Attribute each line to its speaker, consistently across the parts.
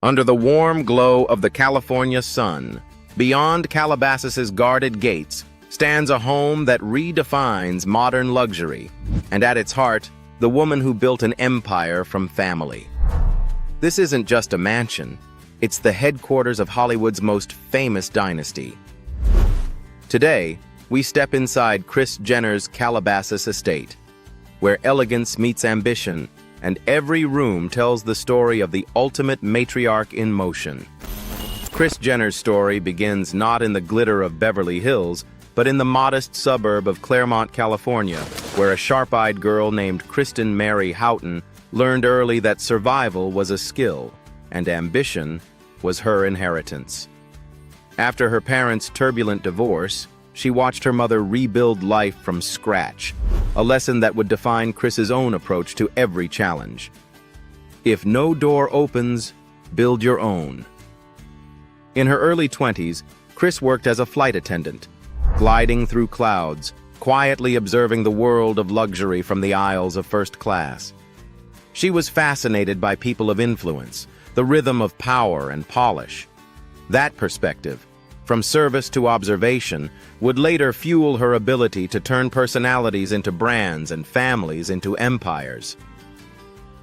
Speaker 1: Under the warm glow of the California sun, beyond Calabasas' guarded gates, stands a home that redefines modern luxury, and at its heart, the woman who built an empire from family. This isn't just a mansion, it's the headquarters of Hollywood's most famous dynasty. Today, we step inside Kris Jenner's Calabasas estate, where elegance meets ambition, and every room tells the story of the ultimate matriarch in motion. Kris Jenner's story begins not in the glitter of Beverly Hills, but in the modest suburb of Claremont, California, where a sharp-eyed girl named Kristen Mary Houghton learned early that survival was a skill, and ambition was her inheritance. After her parents' turbulent divorce, she watched her mother rebuild life from scratch, a lesson that would define Kris's own approach to every challenge. If no door opens, build your own. In her early 20s, Kris worked as a flight attendant, gliding through clouds, quietly observing the world of luxury from the aisles of first class. She was fascinated by people of influence, the rhythm of power and polish. That perspective, from service to observation, would later fuel her ability to turn personalities into brands and families into empires.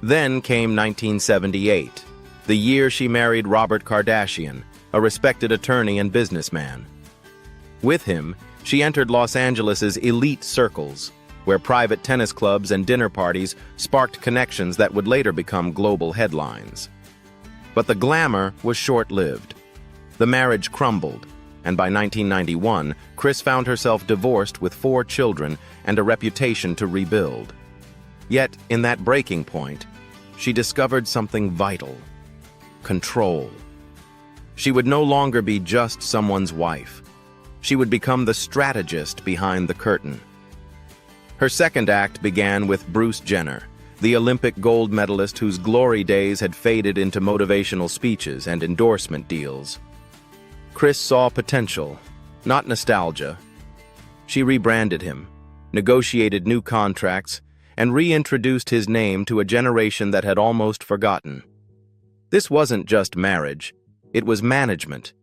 Speaker 1: Then came 1978, the year she married Robert Kardashian, a respected attorney and businessman. With him, she entered Los Angeles' elite circles, where private tennis clubs and dinner parties sparked connections that would later become global headlines. But the glamour was short-lived. The marriage crumbled, and by 1991, Kris found herself divorced with 4 children and a reputation to rebuild. Yet, in that breaking point, she discovered something vital: control. She would no longer be just someone's wife. She would become the strategist behind the curtain. Her second act began with Bruce Jenner, the Olympic gold medalist whose glory days had faded into motivational speeches and endorsement deals. Kris saw potential, not nostalgia. She rebranded him, negotiated new contracts, and reintroduced his name to a generation that had almost forgotten. This wasn't just marriage, it was management,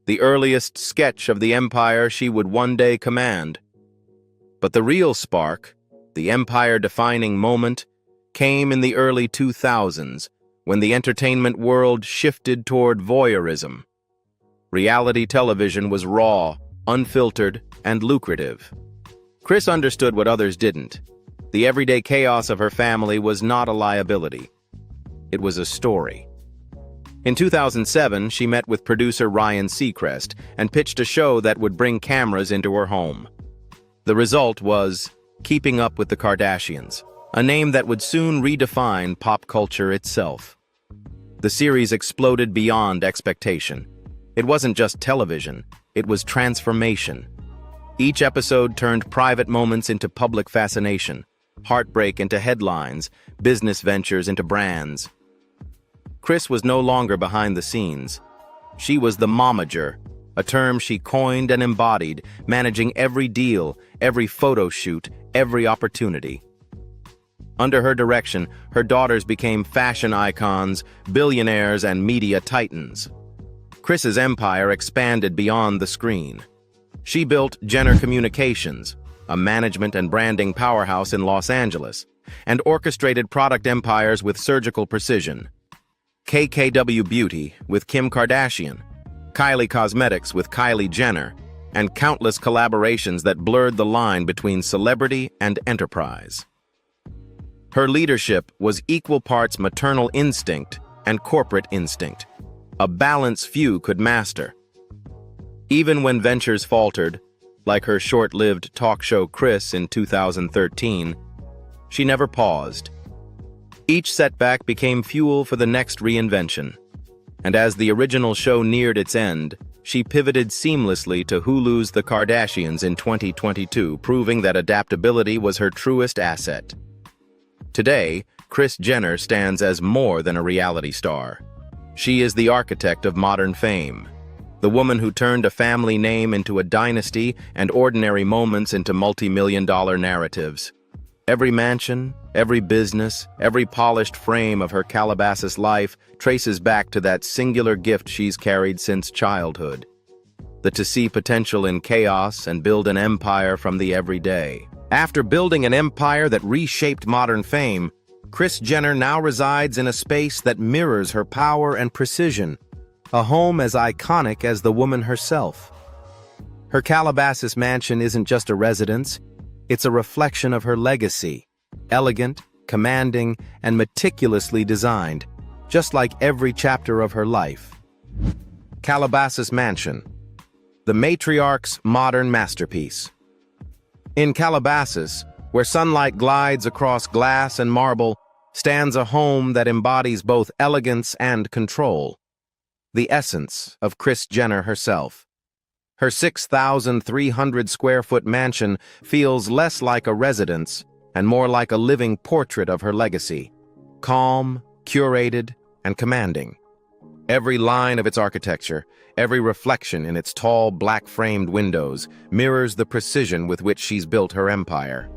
Speaker 1: the earliest sketch of the empire she would one day command. But the real spark, the empire-defining moment, came in the early 2000s, when the entertainment world shifted toward voyeurism. Reality television was raw, unfiltered, and lucrative. Kris understood what others didn't. The everyday chaos of her family was not a liability. It was a story. In 2007, she met with producer Ryan Seacrest and pitched a show that would bring cameras into her home. The result was Keeping Up with the Kardashians, a name that would soon redefine pop culture itself. The series exploded beyond expectation. It wasn't just television, it was transformation. Each episode turned private moments into public fascination, heartbreak into headlines, business ventures into brands. Kris was no longer behind the scenes. She was the Momager, a term she coined and embodied, managing every deal, every photo shoot, every opportunity. Under her direction, her daughters became fashion icons, billionaires, and media titans. Kris's empire expanded beyond the screen. She built Jenner Communications, a management and branding powerhouse in Los Angeles, and orchestrated product empires with surgical precision. KKW Beauty with Kim Kardashian, Kylie Cosmetics with Kylie Jenner, and countless collaborations that blurred the line between celebrity and enterprise. Her leadership was equal parts maternal instinct and corporate instinct, a balance few could master. Even when ventures faltered, like her short-lived talk show Kris in 2013, she never paused. Each setback became fuel for the next reinvention, and as the original show neared its end, she pivoted seamlessly to Hulu's The Kardashians in 2022, proving that adaptability was her truest asset. Today, Kris Jenner stands as more than a reality star. She is the architect of modern fame, the woman who turned a family name into a dynasty and ordinary moments into multi-million-dollar narratives. Every mansion, Every business, every polished frame of her Calabasas life traces back to that singular gift she's carried since childhood. To see potential in chaos and build an empire from the everyday. After building an empire that reshaped modern fame, Kris Jenner now resides in a space that mirrors her power and precision, a home as iconic as the woman herself. Her Calabasas mansion isn't just a residence, it's a reflection of her legacy. Elegant, commanding, and meticulously designed, just like every chapter of her life. Calabasas Mansion, the matriarch's modern masterpiece. In Calabasas, where sunlight glides across glass and marble, stands a home that embodies both elegance and control. The essence of Kris Jenner herself. Her 6,300-square-foot mansion feels less like a residence and more like a living portrait of her legacy. Calm, curated, and commanding. Every line of its architecture, every reflection in its tall, black-framed windows, mirrors the precision with which she's built her empire.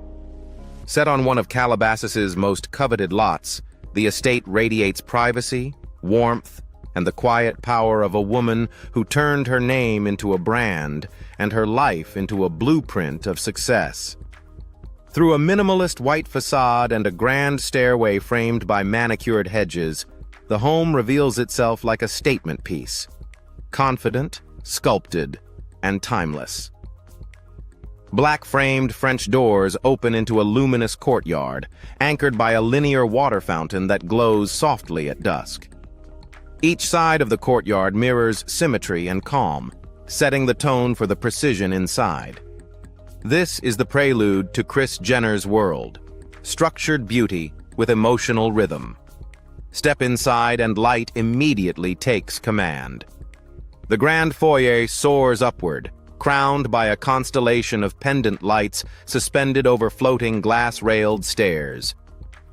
Speaker 1: Set on one of Calabasas's most coveted lots, the estate radiates privacy, warmth, and the quiet power of a woman who turned her name into a brand and her life into a blueprint of success. Through a minimalist white facade and a grand stairway framed by manicured hedges, the home reveals itself like a statement piece. Confident, sculpted, and timeless. Black-framed French doors open into a luminous courtyard, anchored by a linear water fountain that glows softly at dusk. Each side of the courtyard mirrors symmetry and calm, setting the tone for the precision inside. This is the prelude to Kris Jenner's world. Structured beauty with emotional rhythm. Step inside and light immediately takes command. The grand foyer soars upward, crowned by a constellation of pendant lights suspended over floating glass-railed stairs.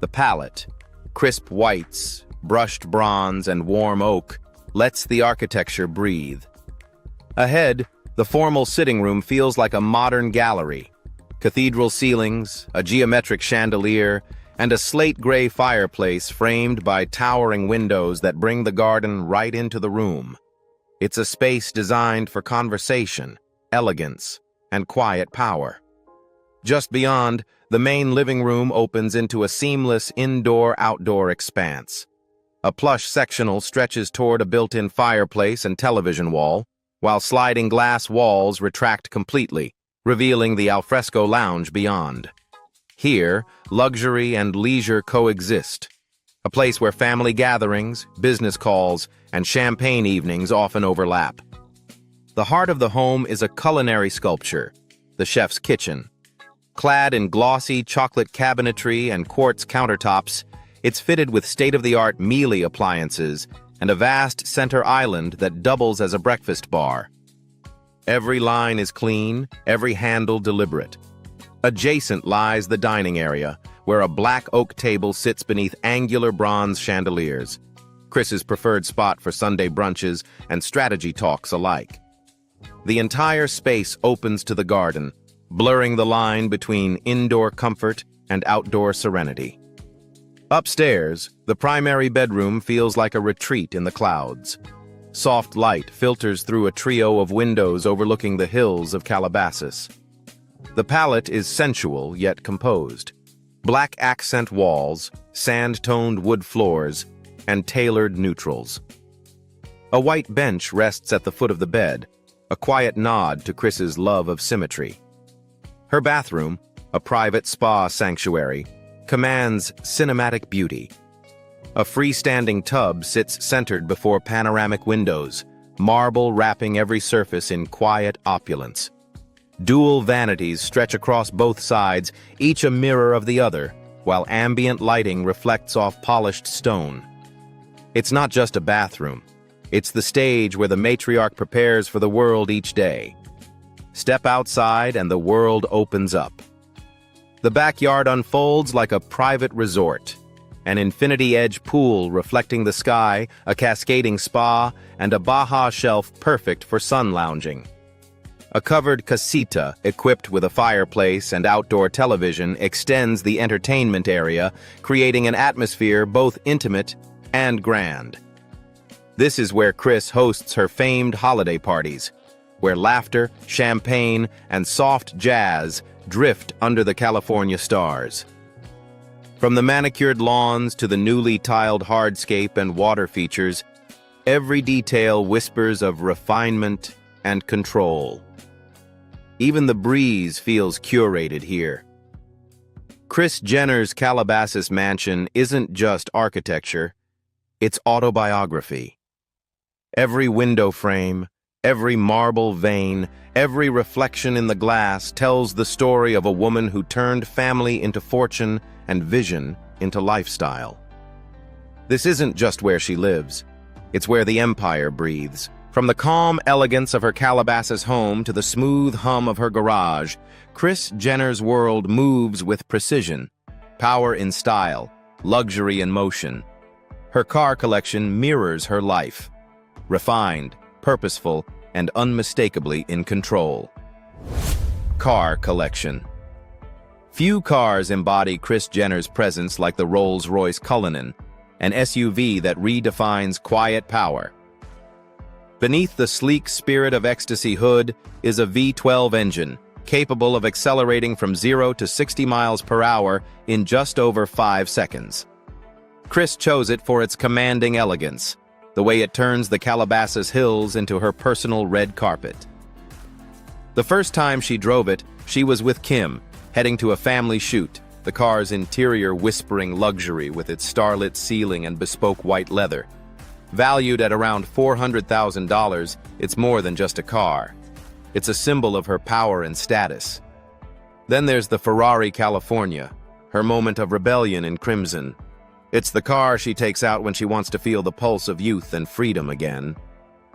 Speaker 1: The palette, crisp whites, brushed bronze, and warm oak, lets the architecture breathe. Ahead, the formal sitting room feels like a modern gallery. Cathedral ceilings, a geometric chandelier, and a slate-gray fireplace framed by towering windows that bring the garden right into the room. It's a space designed for conversation, elegance, and quiet power. Just beyond, the main living room opens into a seamless indoor-outdoor expanse. A plush sectional stretches toward a built-in fireplace and television wall, while sliding glass walls retract completely, revealing the alfresco lounge beyond. Here, luxury and leisure coexist, a place where family gatherings, business calls, and champagne evenings often overlap. The heart of the home is a culinary sculpture, the chef's kitchen. Clad in glossy chocolate cabinetry and quartz countertops, it's fitted with state-of-the-art Mealy appliances and a vast center island that doubles as a breakfast bar. Every line is clean, every handle deliberate. Adjacent lies the dining area, where a black oak table sits beneath angular bronze chandeliers, Kris's preferred spot for Sunday brunches and strategy talks alike. The entire space opens to the garden, blurring the line between indoor comfort and outdoor serenity. Upstairs, the primary bedroom feels like a retreat in the clouds. Soft light filters through a trio of windows overlooking the hills of Calabasas. The palette is sensual yet composed. Black accent walls, sand-toned wood floors, and tailored neutrals. A white bench rests at the foot of the bed, a quiet nod to Kris's love of symmetry. Her bathroom, a private spa sanctuary, commands cinematic beauty. A freestanding tub sits centered before panoramic windows, marble wrapping every surface in quiet opulence. Dual vanities stretch across both sides, each a mirror of the other, while ambient lighting reflects off polished stone. It's not just a bathroom. It's the stage where the matriarch prepares for the world each day. Step outside and the world opens up. The backyard unfolds like a private resort. An infinity-edge pool reflecting the sky, a cascading spa, and a Baja shelf perfect for sun lounging. A covered casita equipped with a fireplace and outdoor television extends the entertainment area, creating an atmosphere both intimate and grand. This is where Kris hosts her famed holiday parties, where laughter, champagne, and soft jazz drift under the California stars. From the manicured lawns to the newly tiled hardscape and water features, every detail whispers of refinement and control. Even the breeze feels curated here. Kris Jenner's Calabasas mansion isn't just architecture, it's autobiography. Every window frame, every marble vein, every reflection in the glass tells the story of a woman who turned family into fortune and vision into lifestyle. This isn't just where she lives, it's where the empire breathes. From the calm elegance of her Calabasas home to the smooth hum of her garage, Kris Jenner's world moves with precision, power in style, luxury in motion. Her car collection mirrors her life, refined, purposeful, and unmistakably in control. Car collection. Few cars embody Kris Jenner's presence like the Rolls-Royce Cullinan, an SUV that redefines quiet power. Beneath the sleek Spirit of Ecstasy hood is a V12 engine, capable of accelerating from 0 to 60 miles per hour in just over 5 seconds. Kris chose it for its commanding elegance, the way it turns the Calabasas hills into her personal red carpet. The first time she drove it, she was with Kim, heading to a family shoot, the car's interior whispering luxury with its starlit ceiling and bespoke white leather. Valued at around $400,000, it's more than just a car. It's a symbol of her power and status. Then there's the Ferrari California, her moment of rebellion in crimson. It's the car she takes out when she wants to feel the pulse of youth and freedom again.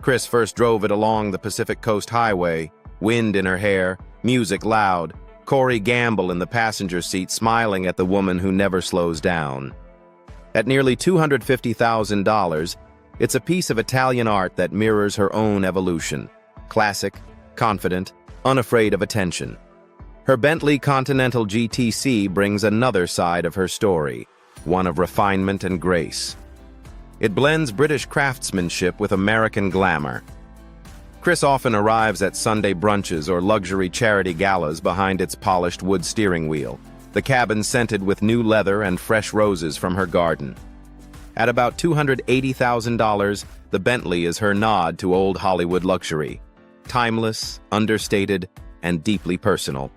Speaker 1: Kris first drove it along the Pacific Coast Highway, wind in her hair, music loud, Corey Gamble in the passenger seat smiling at the woman who never slows down. At nearly $250,000, it's a piece of Italian art that mirrors her own evolution. Classic, confident, unafraid of attention. Her Bentley Continental GTC brings another side of her story, one of refinement and grace. It blends British craftsmanship with American glamour. Kris often arrives at Sunday brunches or luxury charity galas behind its polished wood steering wheel, the cabin scented with new leather and fresh roses from her garden. At about $280,000, the Bentley is her nod to old Hollywood luxury, timeless, understated, and deeply personal.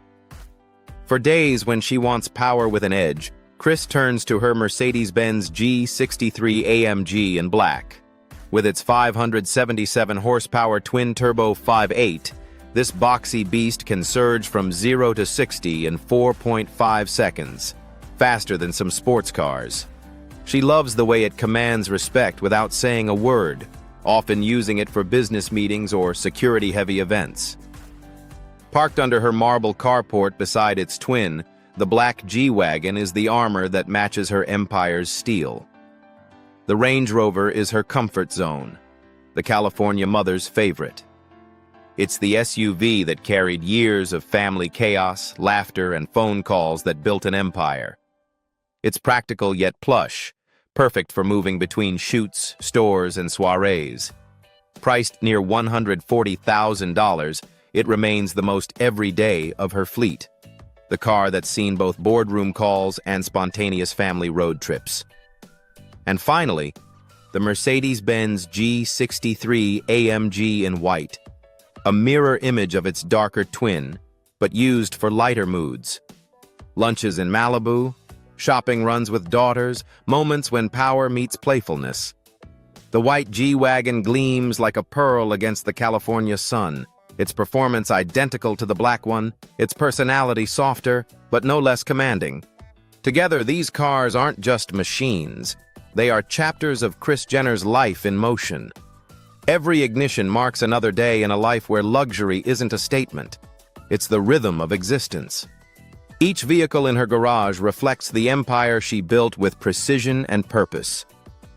Speaker 1: For days when she wants power with an edge, Kris turns to her Mercedes-Benz G63 AMG in black. With its 577-horsepower twin-turbo 5.8, this boxy beast can surge from 0 to 60 in 4.5 seconds, faster than some sports cars. She loves the way it commands respect without saying a word, often using it for business meetings or security-heavy events. Parked under her marble carport beside its twin, the black G-Wagon is the armor that matches her empire's steel. The Range Rover is her comfort zone, the California mother's favorite. It's the SUV that carried years of family chaos, laughter, and phone calls that built an empire. It's practical yet plush, perfect for moving between shoots, stores, and soirees. Priced near $140,000, it remains the most everyday of her fleet, the car that's seen both boardroom calls and spontaneous family road trips. And finally, the Mercedes-Benz G63 AMG in white, a mirror image of its darker twin, but used for lighter moods. Lunches in Malibu, shopping runs with daughters, moments when power meets playfulness. The white G-Wagon gleams like a pearl against the California sun, its performance identical to the black one, its personality softer, but no less commanding. Together, these cars aren't just machines. They are chapters of Kris Jenner's life in motion. Every ignition marks another day in a life where luxury isn't a statement. It's the rhythm of existence. Each vehicle in her garage reflects the empire she built with precision and purpose.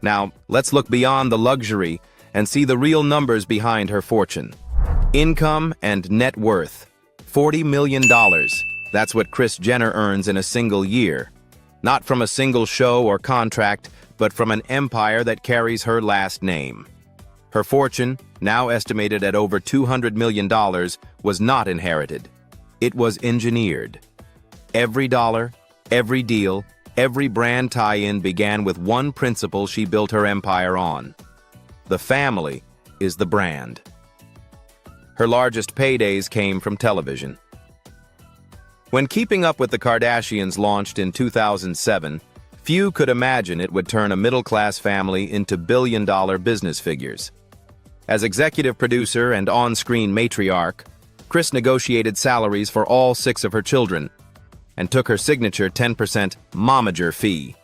Speaker 1: Now, let's look beyond the luxury and see the real numbers behind her fortune. Income and net worth: $40 million. That's what Kris Jenner earns in a single year. Not from a single show or contract, but from an empire that carries her last name. Her fortune, now estimated at over $200 million, was not inherited. It was engineered. Every dollar, every deal, every brand tie-in began with one principle she built her empire on. The family is the brand. Her largest paydays came from television. When Keeping Up with the Kardashians launched in 2007, few could imagine it would turn a middle-class family into billion-dollar business figures. As executive producer and on-screen matriarch, Kris negotiated salaries for all 6 of her children and took her signature 10% Momager fee.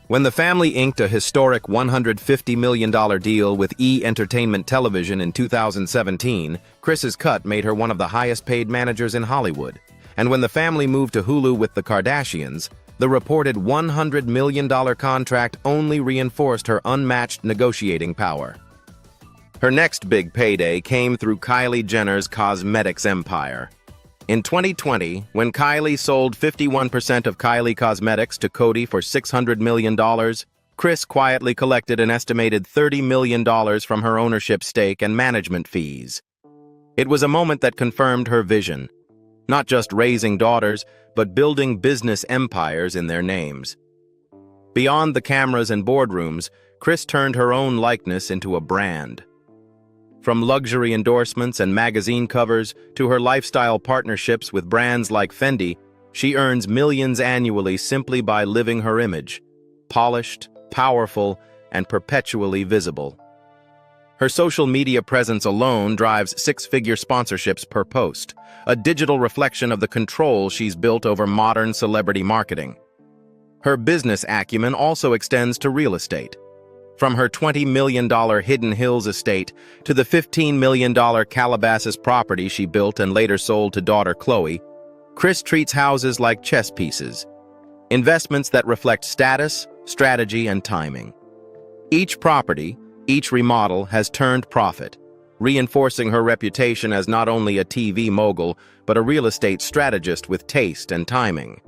Speaker 1: When the family inked a historic $150 million deal with E! Entertainment Television in 2017, Kris's cut made her one of the highest-paid managers in Hollywood. And when the family moved to Hulu with the Kardashians, the reported $100 million contract only reinforced her unmatched negotiating power. Her next big payday came through Kylie Jenner's cosmetics empire. In 2020, when Kylie sold 51% of Kylie Cosmetics to Coty for $600 million, Kris quietly collected an estimated $30 million from her ownership stake and management fees. It was a moment that confirmed her vision, not just raising daughters, but building business empires in their names. Beyond the cameras and boardrooms, Kris turned her own likeness into a brand. From luxury endorsements and magazine covers to her lifestyle partnerships with brands like Fendi, she earns millions annually simply by living her image, polished, powerful, and perpetually visible. Her social media presence alone drives 6-figure sponsorships per post, a digital reflection of the control she's built over modern celebrity marketing. Her business acumen also extends to real estate. From her $20 million Hidden Hills estate to the $15 million Calabasas property she built and later sold to daughter Khloe, Kris treats houses like chess pieces, investments that reflect status, strategy, and timing. Each property, each remodel has turned profit, reinforcing her reputation as not only a TV mogul, but a real estate strategist with taste and timing.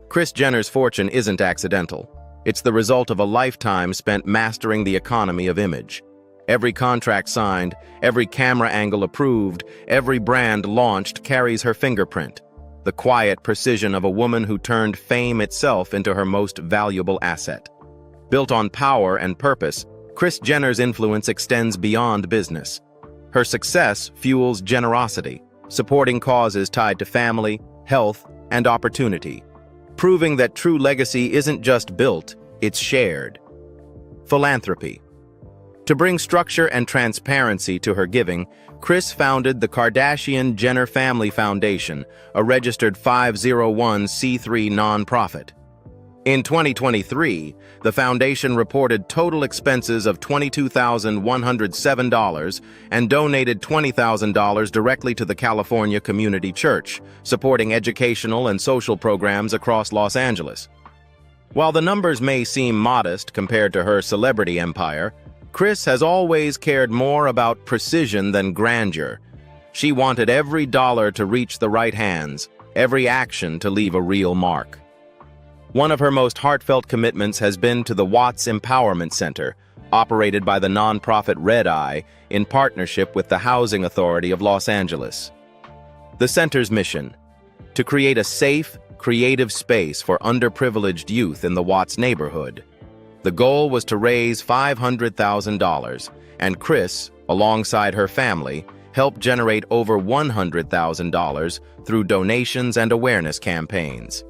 Speaker 1: Kris Jenner's fortune isn't accidental. It's the result of a lifetime spent mastering the economy of image. Every contract signed, every camera angle approved, every brand launched carries her fingerprint, the quiet precision of a woman who turned fame itself into her most valuable asset. Built on power and purpose, Kris Jenner's influence extends beyond business. Her success fuels generosity, supporting causes tied to family, health, and opportunity, proving that true legacy isn't just built, it's shared. Philanthropy. To bring structure and transparency to her giving, Kris founded the Kardashian-Jenner Family Foundation, a registered 501c3 nonprofit. In 2023, the foundation reported total expenses of $22,107 and donated $20,000 directly to the California Community Church, supporting educational and social programs across Los Angeles. While the numbers may seem modest compared to her celebrity empire, Kris has always cared more about precision than grandeur. She wanted every dollar to reach the right hands, every action to leave a real mark. One of her most heartfelt commitments has been to the Watts Empowerment Center, operated by the nonprofit Red Eye in partnership with the Housing Authority of Los Angeles. The center's mission: to create a safe, creative space for underprivileged youth in the Watts neighborhood. The goal was to raise $500,000, and Kris, alongside her family, helped generate over $100,000 through donations and awareness campaigns.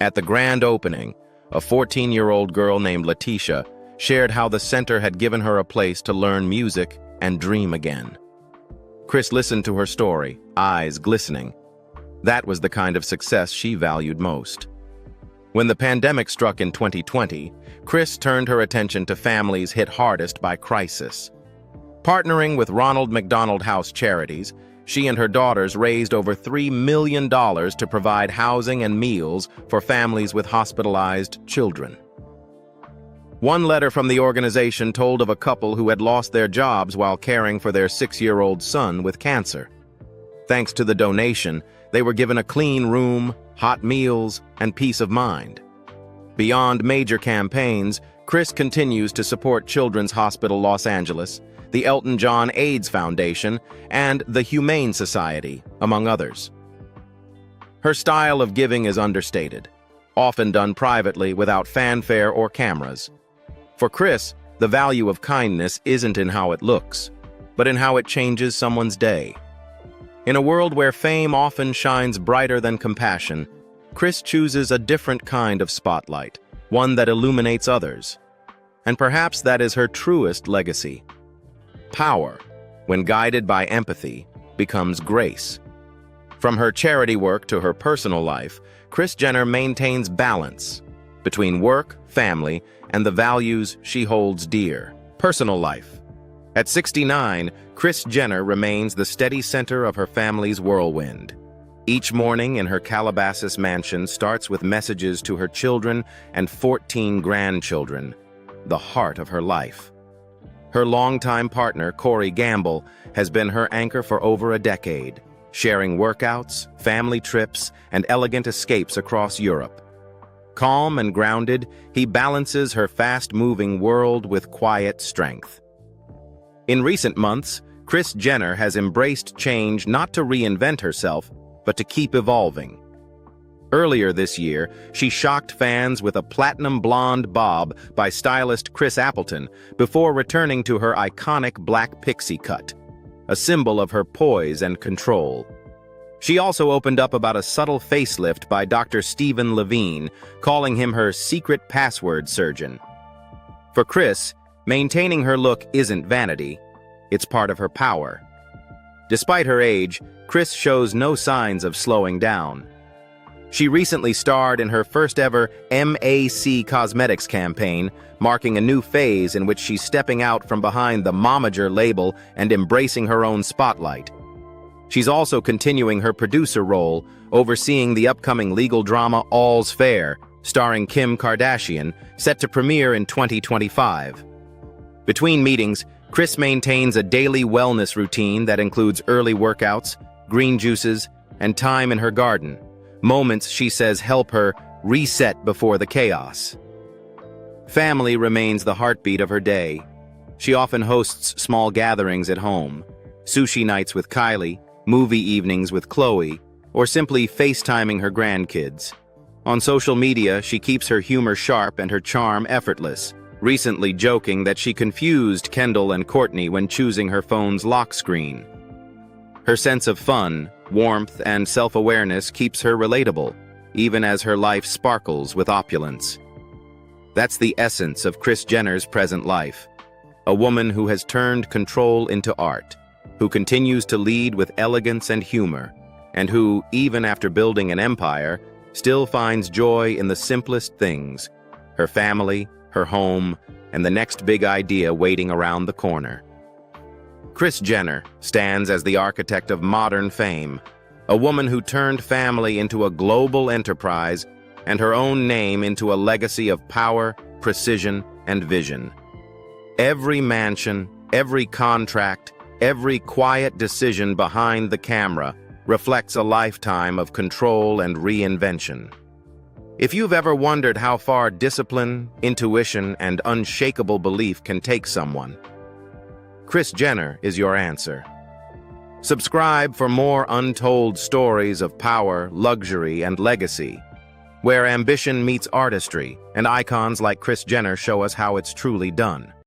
Speaker 1: At the grand opening, a 14-year-old girl named Letitia shared how the center had given her a place to learn music and dream again. Kris listened to her story, eyes glistening. That was the kind of success she valued most. When the pandemic struck in 2020, Kris turned her attention to families hit hardest by crisis. Partnering with Ronald McDonald House Charities, she and her daughters raised over $3 million to provide housing and meals for families with hospitalized children. One letter from the organization told of a couple who had lost their jobs while caring for their 6-year-old son with cancer. Thanks to the donation, they were given a clean room, hot meals, and peace of mind. Beyond major campaigns, Kris continues to support Children's Hospital Los Angeles, the Elton John AIDS Foundation, and the Humane Society, among others. Her style of giving is understated, often done privately without fanfare or cameras. For Kris, the value of kindness isn't in how it looks, but in how it changes someone's day. In a world where fame often shines brighter than compassion, Kris chooses a different kind of spotlight, one that illuminates others. And perhaps that is her truest legacy. Power, when guided by empathy, becomes grace. From her charity work to her personal life, Kris Jenner maintains balance between work, family, and the values she holds dear. Personal life. At 69, Kris Jenner remains the steady center of her family's whirlwind. Each morning in her Calabasas mansion starts with messages to her children and 14 grandchildren, the heart of her life. Her longtime partner, Corey Gamble, has been her anchor for over a decade, sharing workouts, family trips, and elegant escapes across Europe. Calm and grounded, he balances her fast-moving world with quiet strength. In recent months, Kris Jenner has embraced change not to reinvent herself, but to keep evolving. Earlier this year, she shocked fans with a platinum blonde bob by stylist Chris Appleton before returning to her iconic black pixie cut, a symbol of her poise and control. She also opened up about a subtle facelift by Dr. Stephen Levine, calling him her secret password surgeon. For Kris, maintaining her look isn't vanity, it's part of her power. Despite her age, Kris shows no signs of slowing down. She recently starred in her first-ever MAC Cosmetics campaign, marking a new phase in which she's stepping out from behind the Momager label and embracing her own spotlight. She's also continuing her producer role, overseeing the upcoming legal drama All's Fair, starring Kim Kardashian, set to premiere in 2025. Between meetings, Kris maintains a daily wellness routine that includes early workouts, green juices, and time in her garden, moments she says help her reset before the chaos. Family remains the heartbeat of her day. She often hosts small gatherings at home, sushi nights with Kylie, movie evenings with Chloe, or simply FaceTiming her grandkids. On social media, she keeps her humor sharp and her charm effortless, recently joking that she confused Kendall and Courtney when choosing her phone's lock screen. Her sense of fun, warmth, and self-awareness keeps her relatable, even as her life sparkles with opulence. That's the essence of Kris Jenner's present life, a woman who has turned control into art, who continues to lead with elegance and humor, and who, even after building an empire, still finds joy in the simplest things: her family, her home, and the next big idea waiting around the corner. Kris Jenner stands as the architect of modern fame, a woman who turned family into a global enterprise and her own name into a legacy of power, precision, and vision. Every mansion, every contract, every quiet decision behind the camera reflects a lifetime of control and reinvention. If you've ever wondered how far discipline, intuition, and unshakable belief can take someone, Kris Jenner is your answer. Subscribe for more untold stories of power, luxury, and legacy, where ambition meets artistry, and icons like Kris Jenner show us how it's truly done.